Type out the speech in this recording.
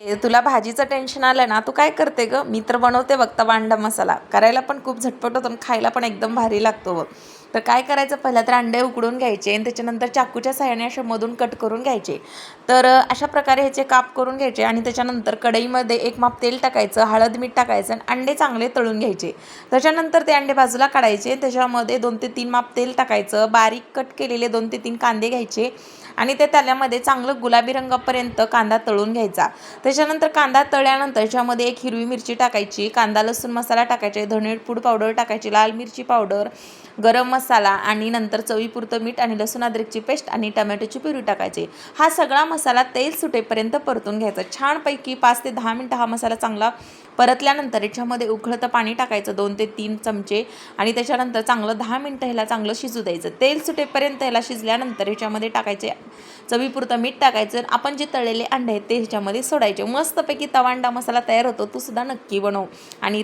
तुला भाजीचं टेन्शन आलं ना, तू काय करते गं? मी तर बनवते बघ तवा अंडा मसाला. करायला पण खूप झटपट होतो आणि खायला पण एकदम भारी लागतो बघ. तर काय करायचं, पहिला तर अंडे उकडून घ्यायचे आणि त्याच्यानंतर चाकूच्या साहाय्याने असे मधून कट करून घ्यायचे. तर अशा प्रकारे ह्याचे काप करून घ्यायचे आणि त्याच्यानंतर कढईमध्ये एक माप तेल टाकायचं, हळद मीठ टाकायचं आणि अंडे चांगले तळून घ्यायचे. त्याच्यानंतर ते अंडे बाजूला काढायचे. त्याच्यामध्ये 2 ते 3 माप तेल टाकायचं, बारीक कट केलेले 2 ते 3 कांदे घ्यायचे आणि ते तेलामध्ये चांगलं गुलाबी रंगापर्यंत कांदा तळून घ्यायचा. त्याच्यानंतर कांदा तळल्यानंतर त्याच्यामध्ये एक हिरवी मिरची टाकायची, कांदा लसूण मसाला टाकायचे, धने पूड पावडर टाकायची, लाल मिरची पावडर, गरम मसाला आणि नंतर चवीपुरतं मीठ आणि लसूण अद्रकची पेस्ट आणि टमॅटोची प्युरी टाकायची. हा सगळा मसाला तेल सुटेपर्यंत परतून घ्यायचा. छानपैकी 5 ते 10 मिनिटं हा मसाला चांगला परतल्यानंतर याच्यामध्ये उकळतं पाणी टाकायचं 2 ते 3 चमचे आणि त्याच्यानंतर चांगलं 10 मिनिटं ह्याला चांगलं शिजू द्यायचं. तेल सुटेपर्यंत ह्याला शिजल्यानंतर ह्याच्यामध्ये टाकायचे चवीपुरतं मीठ टाकायचं. आपण जे तळलेले अंडे आहेत ते ह्याच्यामध्ये सोडायचे. मस्तपैकी तवा अंडा मसाला तयार होतो. तू सुद्धा नक्की बनव आणि